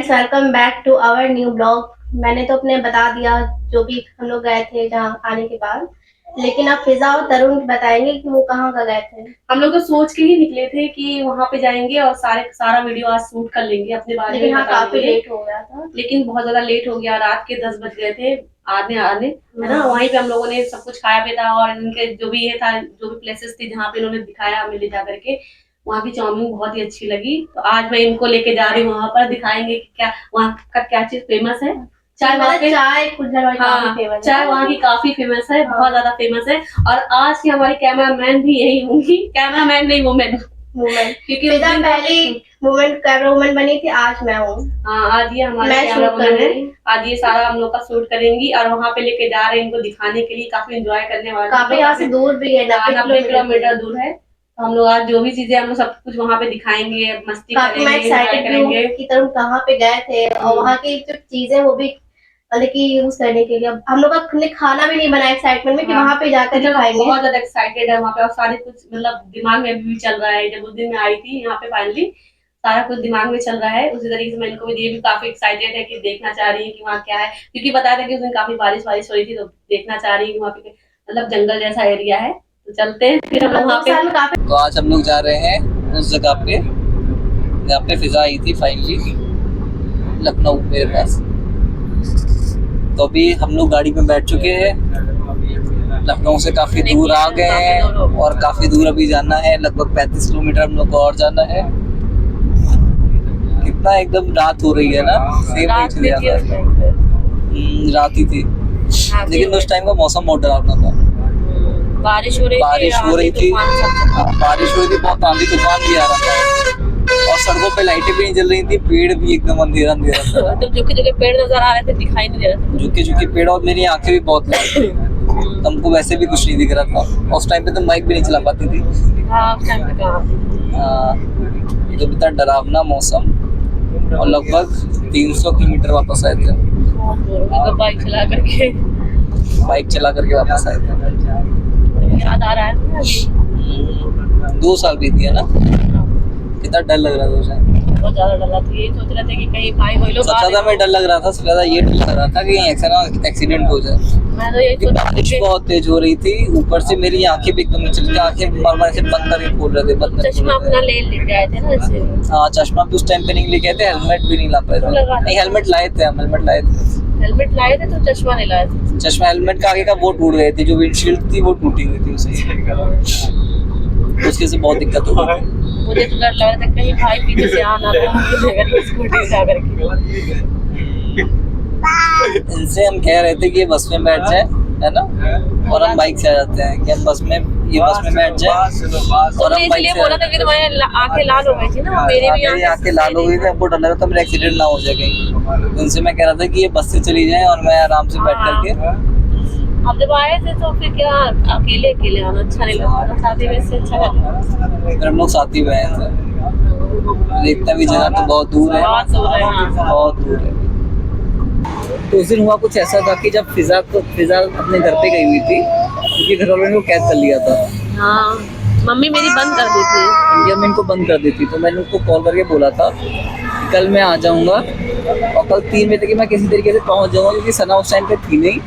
Friends, welcome back to our new blog. मैंने तो अपने बता दिया जो भी हम लोग गए थे जहाँ आने के बाद, लेकिन अब फिजा और तरुण बताएंगे कि वो कहाँ का गए थे। हम लोग तो सोच के ही निकले थे कि वहाँ पे जाएंगे और सारा वीडियो आज शूट कर लेंगे अपने बारे में। लेकिन हाँ, काफी लेट हो गया था, लेकिन बहुत ज्यादा लेट हो गया। रात के 10 बज गए थे आने है ना। वहीं पे हम लोगों ने सब कुछ खाया पिया था और इनके जो भी ये था, जो भी प्लेसेस थी जहाँ पे इन्होंने दिखाया हमें ले जा करके, वहाँ की चाउमीन बहुत ही अच्छी लगी। तो आज मैं इनको लेके जा रही हूँ वहाँ पर, दिखाएंगे कि क्या वहाँ का क्या चीज फेमस है। चाय वहाँ की काफी फेमस है, बहुत ज्यादा फेमस है। और आज की हमारी कैमरामैन भी यही होंगी, कैमरामैन नहीं वुमेन, क्योंकि पहली कैमरा वुमेन बनी थी, आज मैं हूँ। हाँ, आज ये हमारे कैमरा वुमेन है। आज ये सारा हम लोग का शूट करेंगी और वहाँ पे लेके जा रहे हैं इनको दिखाने के लिए। काफी एंजॉय करने वाले, काफी यहाँ से दूर भी है, 90 किलोमीटर दूर है। तो हम लोग आज जो भी चीजें हम लोग सब कुछ वहाँ पे दिखाएंगे, मस्ती करेंगे की तरफ कहाँ पे गए थे और वहाँ की जो चीजें वो भी मतलब कि यूज करने के लिए। अब हम लोग का खाना भी नहीं बना एक्साइटमेंट में कि वहाँ पे जाकर दिखाएंगे। बहुत ज्यादा एक्साइटेड है वहाँ पे और सारे कुछ मतलब दिमाग में भी चल रहा है। जब उस दिन मैं आई थी यहाँ पे फाइनली सारा कुछ दिमाग में चल रहा है। उसी तरीके से मैं इनको भी काफी एक्साइटेड है कि देखना चाह रही है कि वहाँ क्या है, क्योंकि बताया था कि उस दिन काफी बारिश हो रही थी। तो देखना चाह रही है कि वहाँ पे मतलब जंगल जैसा एरिया है। तो चलते हैं फिर हम लोग वहाँ पे। तो आज हम लोग जा रहे हैं उस जगह पे जहाँ पे फिजा आई थी फाइनली, लखनऊ मेरे पास। तो अभी हम लोग गाड़ी में बैठ चुके हैं, लखनऊ से काफी दूर आ गए हैं और काफी दूर अभी जाना है, लगभग 35 किलोमीटर हम लोग को और जाना है। कितना एकदम रात हो रही है ना, सेम नहीं चले जाता है। रात ही थी, लेकिन उस टाइम का मौसम बहुत डरावना था। बारिश हो रही थी, बहुत आंधी तूफान भी आ रहा था और सड़कों पे लाइटें भी नहीं जल रही थी, पेड़ भी एकदम अंधेरा था। तो झुके पेड़ नजर आ रहे थे, दिखाई नहीं दे रहा था। झुके पेड़, और मेरी आंखें भी बहुत लाल थी। तुमको वैसे भी कुछ नहीं दिख रहा था उस टाइम पे, तो माइक भी नहीं चला पाती थी। तो इतना डरावना मौसम, और लगभग 300 किलोमीटर वापस आए थे बाइक चला करके वापस आए थे। याद आ रहा है 2 साल बीत गया ना, कितना डर लग रहा था उसे, बहुत ज्यादा डर रहा था। ये सोच रहे थे कि कहीं भाई वही लोग सबसे ज्यादा मैं डर लग रहा था, सबसे ज्यादा ये डर लग रहा था कि कहीं एक्सीडेंट हो जाए। मैं तो यही बारिश बहुत तेज हो रही थी, ऊपर से मेरी आंखें भी एकदम चल रही थी, आंखें बार-बार से बंद करके खोल रहे थे। चश्मा अपना लेके आए थे ना ऐसे। हाँ, चश्मा भी उस टाइम पे नहीं लेके आए थे, हेलमेट भी नहीं ला पाए थे। नहीं, हेलमेट लाए थे हेलमेट लाए थे तो चश्मा नहीं लाए थे। चश्मा, हेलमेट का आगे का वो टूट गए थे, जो विंडशील्ड थी वो टूटी हुई थी उसके से बहुत दिक्कत हो गई थी। मुझे तो डर लग रहा था कहीं भाई पीछे से आना स्कूटी से आकर के। इनसे हम कह रहे थे कि ये बस में बैठ जाए, है ना, और हम बाइक से आ जाते हैं कि हम बस में बैठ जाए और हम बाइक से बोला था कि तुम्हारी आंखें लाल हो गई थी ना, मेरी भी आंखें लाल हो गई थी। हमको डर लग रहा था मेरा एक्सीडेंट ना हो जाए कहीं। उनसे मैं कह रहा था कि ये बस से चली जाए और मैं आराम से बैठ करके। अब जब आए थे तो फिर क्या अकेले आना अच्छा नहीं लगता, साथी में से अच्छा लगता। फिर हम लोग साथी में आए थे, देखता भी जगह तो बहुत दूर है, बहुत दूर है। तो उस दिन हुआ कुछ ऐसा था कि जब फिजा अपने घर पे गई हुई थी, क्योंकि घर वालों ने वो कैद कर लिया था। हाँ, मम्मी मेरी बंद कर दी थी, इंडिया में इनको बंद कर दी थी। तो मैंने उनको कॉल करके बोला था कि कल मैं आ जाऊँगा और कल 3 बजे तक मैं किसी तरीके से पहुँच जाऊँगा, क्योंकि सना उस टाइम पे थी नहीं।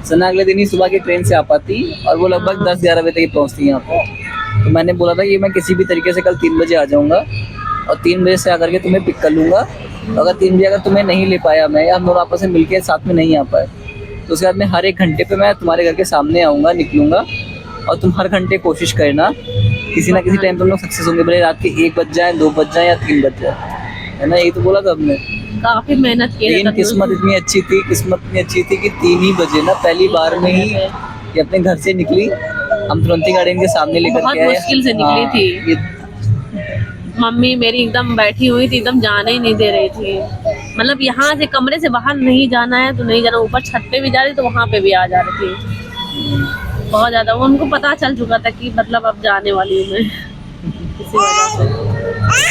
सना अगले दिन ही सुबह की ट्रेन से आ पाती और वो लगभग 10-11 बजे तक ही पहुँचती यहाँ पर। तो मैंने बोला था कि मैं किसी भी तरीके से कल 3 बजे आ जाऊँगा और 3 बजे से आकर के तुम्हें पिक कर लूँगा। अगर 3 बजे अगर तुम्हें नहीं ले पाया मैं, या हम लोग आपस में मिलके साथ में नहीं आ पाए, तो उसके बाद में हर 1 घंटे पे मैं तुम्हारे घर के सामने आऊँगा, निकलूँगा, और तुम हर घंटे कोशिश करना किसी ना किसी टाइम तुम लोग सक्सेस होंगे, भले रात के 1 बज जाए, 2 बज जाए या 3 बज जाए, है ना। यही तो बोला था हमने। काफी मेहनत की। लेकिन किस्मत इतनी अच्छी थी कि 3 ही बजे ना, पहली बार में ही ये अपने घर से निकली। हम तुरंत ही गाड़ी इनके सामने लेकर के आए। मुश्किल से निकली थी। मम्मी मेरी एकदम बैठी हुई थी, एकदम जाने ही नहीं दे रही थी। मतलब यहाँ से कमरे से बाहर नहीं जाना है तो नहीं जाना, ऊपर छत पे भी जा रही तो वहाँ पे भी आ जा रही थी। बहुत ज्यादा उनको पता चल चुका था कि मतलब अब जाने वाली हूँ मैं इसी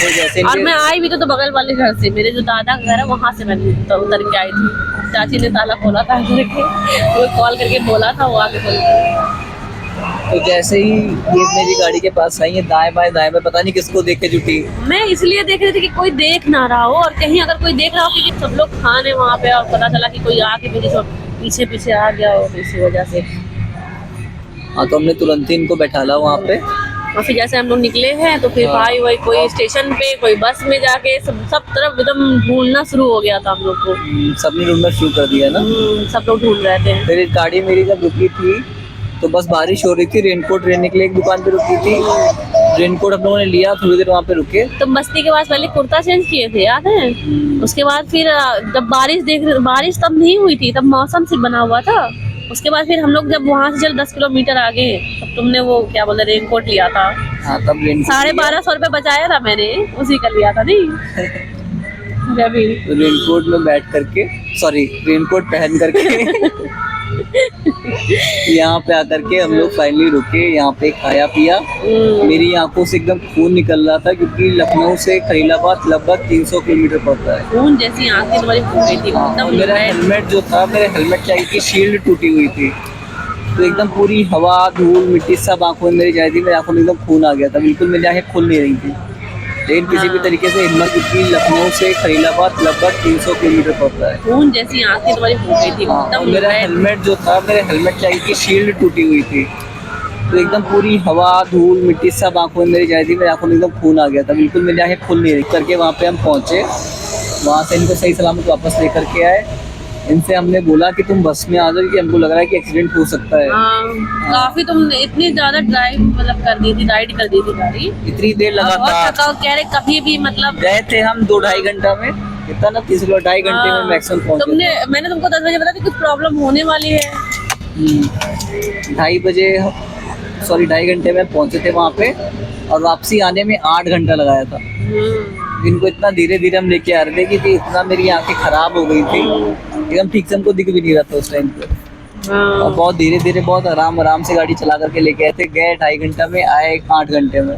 वजह से। और मैं आई भी तो बगल वाले घर से, मेरे जो दादा का घर है वहाँ से मैं तो उतर के आई थी। चाची ने ताला खोला था करके, वो कॉल करके बोला था, वो आके बोल तो जैसे ही ये मेरी गाड़ी के पास आई है, दाएं बाएं पता नहीं किसको देख के जुटी। मैं इसलिए देख रही थी कि कोई देख ना रहा हो, और कहीं अगर कोई देख रहा हो क्योंकि सब लोग खाने वहाँ पे, और पता चला कि कोई आके मुझे पीछे पीछे आ गया हो, तो इसी वजह से। हाँ, तो हमने तुरंत ही इनको बैठाला वहाँ पे। और फिर जैसे हम लोग निकले हैं तो फिर हाँ। भाई वही कोई स्टेशन पे, कोई बस में जाके सब तरफ एकदम ढूंढना शुरू हो गया था हम लोग को। सबने ढूंढना शुरू कर दिया ना। सब लोग ढूंढ रहे थे। फिर गाड़ी मेरी जब रुकी थी तो बस बारिश हो रही थी, रेनकोट लेने के लिए एक दुकान पे रुकी थी। रेनकोट हम लोगों ने लिया, थोड़ी देर वहाँ पे रुके। तो बस्ती के पास पहले कुर्ता चेंज किए थे, याद है? उसके बाद फिर जब बारिश तब नहीं हुई थी, तब मौसम से बना हुआ था। उसके बाद फिर हम लोग जब वहाँ से चल 10 किलोमीटर आगे, तब तुमने वो क्या बोलते रेनकोट लिया था। हाँ, तब 1250 रुपये बचाया था मैंने, उसी का लिया था नहीं। जब रेनकोट में बैठ करके, सॉरी रेनकोट पहन करके यहाँ पे आकर के हम लोग फाइनली रुके, यहाँ पे खाया पिया। मेरी आंखों से एकदम खून निकल रहा था क्योंकि लखनऊ से खलीलाबाद लगभग 300 किलोमीटर पड़ता है। खून जैसी आंखें तुम्हारी फूट गई थी। और मेरा हेलमेट जो था, मेरे हेलमेट की की शील्ड टूटी हुई थी, तो एकदम पूरी हवा धूल मिट्टी सब आंखों में मेरी जा रही थी। मेरी आंखों में एकदम खून आ गया था, बिल्कुल मेरी आंखें खुल नहीं रही थी। लेकिन किसी भी तरीके से हिम्मत, क्योंकि लखनऊ से खलीलाबाद लगभग 300 किलोमीटर पड़ता है। खून जैसी आंखें तुम्हारी फूट गई थी। और मेरा हेलमेट जो था, मेरे हेलमेट की शील्ड टूटी हुई थी, तो एकदम पूरी हवा धूल मिट्टी सब आंखों में मेरी जा रही थी। मेरी आंखों में एकदम खून आ गया था, बिल्कुल मेरी आंखें खुल नहीं रही। करके वहाँ पे हम पहुँचे, वहाँ से इनको सही सलामत वापस लेकर के आए। इनसे हमने बोला कि तुम बस में आ जाओ, कि हमको लग रहा है कि एक्सीडेंट हो सकता है। काफी तुमने इतनी ज्यादा ड्राइव मतलब कर दी थी, राइड कर दी थी गाड़ी, इतनी देर लगा था। कह रहे कभी भी मतलब गए थे हम 2-2.5 घंटा में, कितना ना 30 किलो 2.5 घंटे में मैक्सिमम पहुंचे। मैंने तुमको 10 बजे बताया कुछ प्रॉब्लम होने वाली है। 2:30 बजे, सॉरी 2.5 घंटे में पहुंचे थे वहाँ पे, और वापसी आने में 8 घंटा लगाया था। इनको इतना धीरे धीरे हम लेके आ रहे थे कि इतना मेरी आंखें खराब हो गई थी, एकदम ठीक से हमको दिख भी नहीं रहा था उस टाइम पे। और बहुत धीरे धीरे बहुत आराम से गाड़ी चला करके लेके आए थे। गए 2.5 घंटा में, आए 8 घंटे में।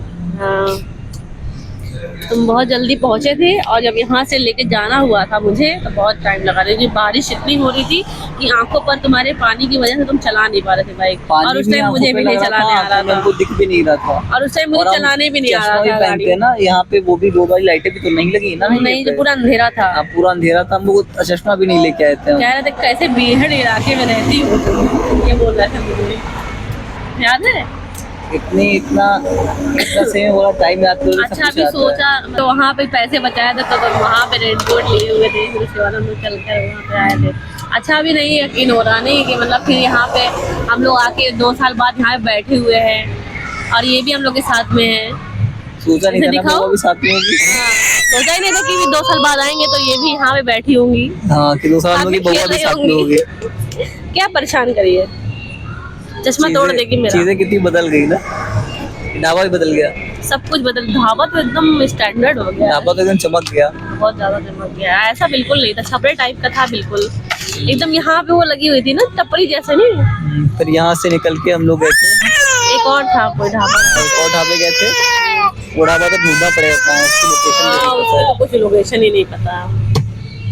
तुम बहुत जल्दी पहुंचे थे, और जब यहाँ से लेके जाना हुआ था मुझे तो बहुत टाइम लगा रही थी। बारिश इतनी हो रही थी कि आंखों पर तुम्हारे पानी की वजह से तुम चला नहीं पा रहे थे बाइक। और उस टाइम मुझे भी नहीं चलाने आ रहा था, हमको दिख भी नहीं रहा था। और उस टाइम मुझे चलाने भी नहीं आ रहा था गाड़ी ना। यहाँ पे वो भी 2 बारी लाइटें भी तो नहीं लगी ना। नहीं, जो पूरा अंधेरा था। पूरा अंधेरा था, हम लोग चश्मा भी नहीं लेके आए थे। कह रहे थे कैसे बीहड़ इलाके में रहती हूँ, ये बोल रहे थे मुझे, याद है? इतना सही वाला टाइम याद करो। अच्छा, अभी सोचा तो वहाँ पे पैसे बचाए थे, तो वहाँ पे रेनकोट लिए हुए थे, फिर उसके बाद हम लोग चल कर वहाँ पे आए थे। अच्छा, अभी नहीं यकीन हो रहा नहीं कि मतलब फिर यहाँ पे हम लोग आके 2 साल बाद यहाँ पे बैठे हुए हैं, और ये भी हम लोग के साथ में है। सोचा नहीं था ना, वो भी साथ में होगी। सोचा ही नहीं था कि 2 साल बाद आएंगे तो ये भी यहाँ पे बैठी होंगी। हाँ, कि 2 साल में बउआ भी साथ में होगी। क्या परेशान करिए, चश्मा तोड़ देगी मेरा। चीजें कितनी बदल गई ना, ढाबा भी बदल गया, सब कुछ बदल। ढाबा तो एकदम स्टैंडर्ड हो गया, ढाबा तो एकदम चमक गया, बहुत ज्यादा चमक गया। ऐसा बिल्कुल नहीं था, छपरे टाइप का था बिल्कुल एकदम। यहाँ पे वो लगी हुई थी ना टपरी जैसे, नहीं? फिर यहाँ से निकल के हम लोग गए थे, एक और था कोई ढाबा, एक और ढाबे गए थे। वो ढाबा तो ढूंढना पड़ेगा, उसकी उसकी कुछ लोकेशन ही नहीं पता।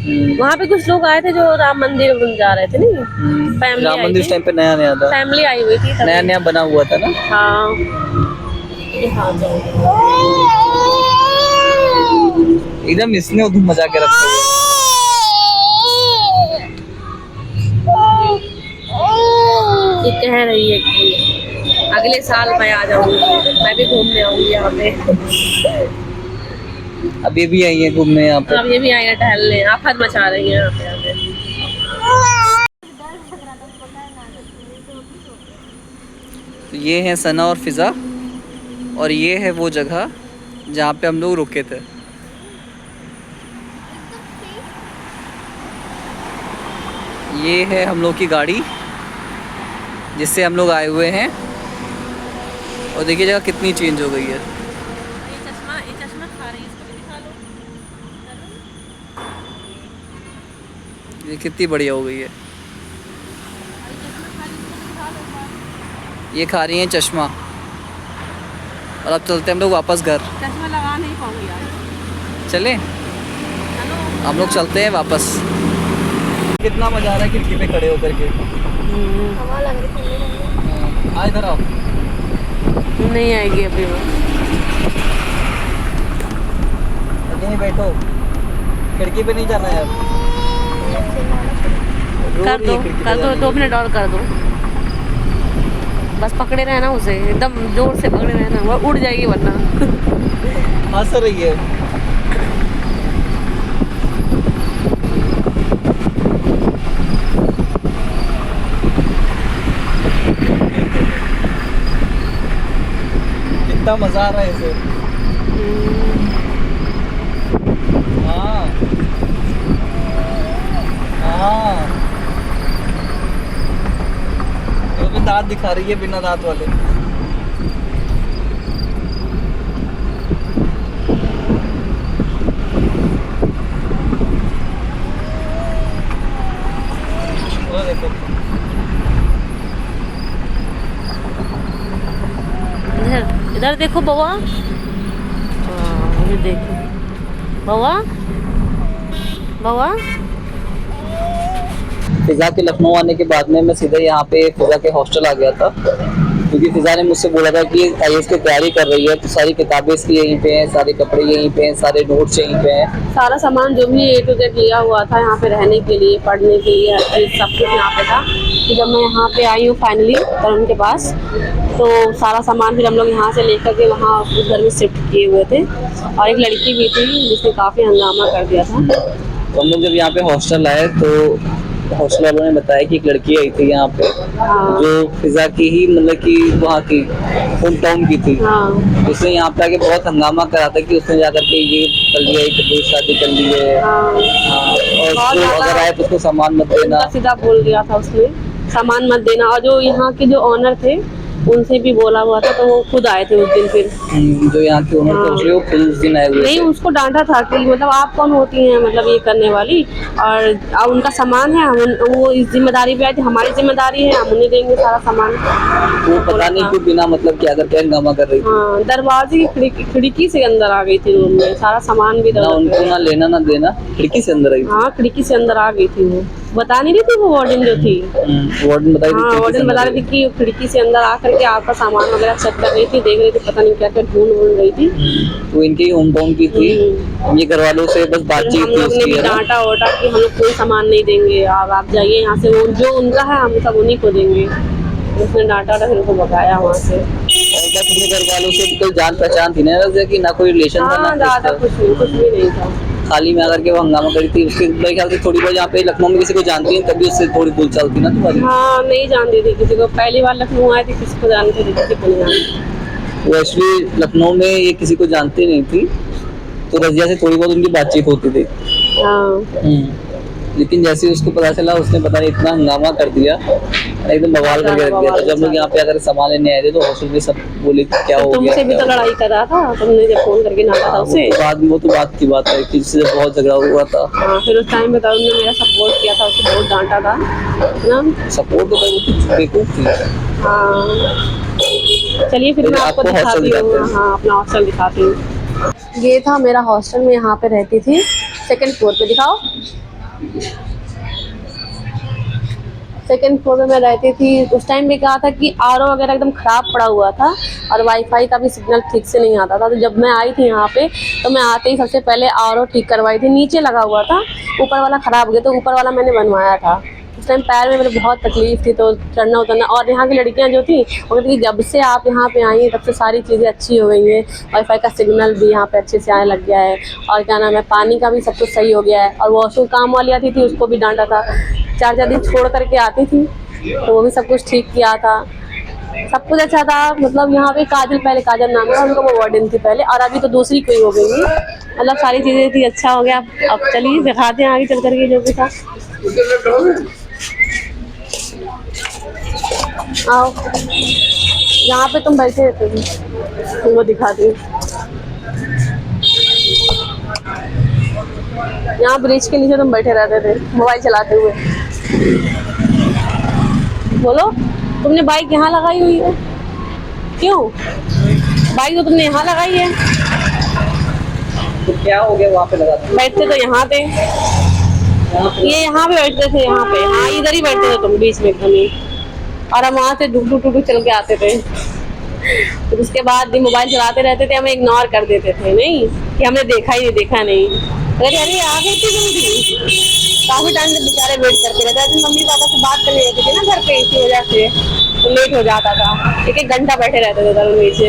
वहाँ पे कुछ लोग आए थे जो राम मंदिर जा रहे थे, नहीं? फैमिली राम मंदिर उस टाइम पे नया था, फैमिली आई हुई थी, नया बना हुआ था ना। हाँ, एकदम इसने धूम मचा के रखा है। ये कह रही है कि अगले साल मैं आ जाऊंगी, मैं भी घूमने आऊंगी यहाँ पे। अब ये भी आई है घूमने यहाँ पे, अब ये भी आई है टहलने, आफत मचा रही है यहाँ पे। तो ये है सना और फिजा, और ये है वो जगह जहाँ पे हम लोग रुके थे। ये है हम लोग की गाड़ी जिससे हम लोग आए हुए हैं, और देखिए जगह कितनी चेंज हो गई है। ये चश्मा खा रही है, इसको भी दिखा लो। ये कितनी बढ़िया हो गई है। ये खा रही हैं चश्मा, और अब चलते हैं हम लोग वापस घर। चश्मा लगा नहीं पाऊंगी यार। चले हम लोग चलते हैं वापस। कितना मजा आ रहा है खिड़की पे खड़े होकर के। हवा लग रही है। हाँ, इधर आओ। नहीं आएगी अभी वो। नहीं बैठो, खिड़की पे नहीं जाना यार। कर दो, कर दो, 2 मिनट और कर दो। बस पकड़े रहना उसे, एकदम जोर से पकड़े रहना, वो उड़ जाएगी वरना। हंस रही है। कितना मजा आ रहा है इसे। हाँ हाँ, तो भी दांत दिखा रही है बिना दांत वाले। वो देखो, इधर इधर देखो बउआ। हाँ, ये देखो बउआ, बउआ। फिजा के लखनऊ आने के बाद में मैं सीधे यहाँ पे फिजा के हॉस्टल आ गया था, क्योंकि फिजा ने मुझसे बोला था कि आईएएस की तैयारी कर रही है, तो सारी किताबें इसकी यहीं पे हैं, सारे कपड़े यहीं पे हैं, सारे नोट्स यहीं पे हैं। सारा सामान जो भी A to Z लिया हुआ था यहाँ पे रहने के लिए, पढ़ने के लिए, हर चीज़ सब कुछ यहाँ पे था। तो जब मैं यहाँ पे आई हूँ फाइनली तरुण के पास, तो सारा सामान फिर हम लोग यहाँ से लेकर के वहाँ उस घर में शिफ्ट किए हुए थे। और एक लड़की भी थी जिसने काफ़ी हंगामा कर दिया था। तो हम लोग जब यहाँ पे हॉस्टल आए तो हॉस्टल वालों ने बताया कि एक लड़की आई थी यहाँ पे, हाँ। जो फिजा की ही मतलब कि वहाँ की होम टाउन की थी। हाँ उसने यहाँ पे आके बहुत हंगामा करा था कि उसने जाकर के ये कर लिया, एक दूसरी शादी कर ली है। हाँ, हाँ, और बहुत उसको ज्यादा- अगर आए तो उसको सामान मत देना। उल्टा सीधा बोल दिया था उसने, सामान मत देना। और जो यहाँ के जो ऑनर थे उनसे भी बोला हुआ था, तो वो खुद आए थे उस दिन फिर। जो यहाँ की ओनर थे उसने वो खुद उस दिन आए हुए नहीं, थे। उसको डांटा था कि मतलब आप कौन होती हैं मतलब ये करने वाली, और अब उनका सामान है, वो इस जिम्मेदारी पे आए थे, हमारी जिम्मेदारी है, हम उन्हें देंगे सारा सामान। वो पता नहीं क्यों बिना मतलब क्या करके हंगामा कर रही थी। हाँ, दरवाजे की खिड़की से अंदर आ गई थी रूम में, सारा सामान भी ना उनको ना लेना ना देना, खिड़की से अंदर आई थी। हाँ, खिड़की से अंदर आ गई थी। वो बता नहीं रही थी, वो वार्डन जो थी। वार्डन बताई थी हाँ, खिड़की से वार्डन अंदर बता आई। रही थी कि खिड़की से अंदर आकर के आपका सामान वगैरह चेक कर रही थी, देख रही थी, पता नहीं क्या क्या ढूंढ रही थी। वो इनके ही होम टाउन की थी। ये घर वालों से बस फिर बातचीत हम थी लोग ने उसकी, भी है ना। डांटा वाटा कि हम लोग कोई सामान नहीं देंगे, आप जाइए यहाँ से, वो जो उनका है हम सब उन्हीं को देंगे। उसने डांटा था, फिर उनको भगाया वहाँ से। और बस अपने घर वालों से कोई जान पहचान थी ना, जैसे कि ना कोई रिलेशन था हाँ, ना ज़्यादा कुछ कुछ भी नहीं था। खाली में आकर के वो हंगामा करी थी। उसके मेरे ख्याल से थोड़ी बहुत यहाँ पे लखनऊ में किसी को जानती है तभी उससे थोड़ी बोलचाल थी ना तुम्हारी। हाँ, नहीं जानती थी किसी को, पहली बार लखनऊ आए थे, किसी को जानते थे, किसी को नहीं जानते। वो एक्चुअली लखनऊ में ये किसी को जानती नहीं थी, तो रजिया से थोड़ी बहुत उनकी बातचीत होती थी। हाँ, लेकिन जैसे ही उसको पता चला, उसने पता नहीं इतना हंगामा कर दिया, एकदम बवाल करके रख दिया। तो जब लोग यहाँ पे अगर सामान लेने आए थे तो हॉस्टल में सब बोले कि क्या हो गया। तुमसे भी तो लड़ाई कर रहा था, तुमने जब फोन करके डांटा था उसे। वो तो बात की बात है कि जिससे बहुत झगड़ा हुआ था। हाँ, फिर उस टाइम पे तरुण ने मेरा सपोर्ट किया था, उसे बहुत डांटा था ना। सपोर्ट तो भाई वो तो बेवकूफ थी। हाँ, चलिए फिर मैं आपको हॉस्टल दिखाती दिखाते हूँ। हैं। हाँ, अपना हॉस्टल दिखाती हूँ। ये था मेरा हॉस्टल, में यहाँ पे रहती थी, 2nd फ्लोर पे। दिखाओ। 2nd फ्लोर में मैं रहती थी। उस टाइम में क्या था कि आरओ वगैरह एकदम ख़राब पड़ा हुआ था और वाईफाई का भी सिग्नल ठीक से नहीं आता था। तो जब मैं आई थी यहाँ पे, तो मैं आते ही सबसे पहले आरओ ठीक करवाई थी। नीचे लगा हुआ था, ऊपर वाला ख़राब हो गया, तो ऊपर वाला मैंने बनवाया था। उस टाइम पैर में मेरे बहुत तकलीफ थी, तो चढ़ना उतरना। और यहाँ की लड़कियाँ जो थी वो कहती कि जब से आप यहाँ पे आई हैं तब से सारी चीज़ें अच्छी हो गई हैं, वाईफाई का सिग्नल भी यहाँ पे अच्छे से आने लग गया है, और क्या नाम है, पानी का भी सब कुछ सही हो गया है। और वॉशरूम काम वाली आती थी, उसको भी डांटा था, 4-4 दिन छोड़ करके आती थी, तो वो भी सब कुछ ठीक किया था, सब कुछ अच्छा था। मतलब यहाँ पे काजल, पहले काजल नाम था उनका, वो वार्डन थी पहले, और अभी तो दूसरी कोई हो गई है। मतलब सारी चीज़ें थी, अच्छा हो गया। अब चलिए दिखाते हैं आगे चल करके जो भी था। आओ, यहाँ पे तुम बैठे रहते हो, तुमको दिखाती हूँ। यहाँ ब्रिज के नीचे तुम बैठे रहते थे मोबाइल चलाते हुए। बोलो, तुमने बाइक यहाँ लगाई हुई है क्यों? बाइक तो तुमने यहाँ लगाई है। तो क्या हो गया वहाँ पे लगा था? बैठते तो यहाँ थे, ये यहाँ पे बैठते थे, यहाँ पे, हाँ इधर ही बैठते थे तुम बीच में एकदम ही। और हम वहाँ से डुक डुक डुक चल के आते थे। फिर उसके बाद मोबाइल चलाते रहते थे, हमें इग्नोर कर देते थे, नहीं कि हमने देखा ही नहीं, देखा नहीं। अरे अरे आ गई थी जल्दी, काफी टाइम तक बेचारे वेट करते रहते थे। मम्मी पापा से बात करने रहते थे ना घर पे, इसी वजह से तो लेट हो जाता था, एक एक घंटा बैठे रहते थे उधर नीचे।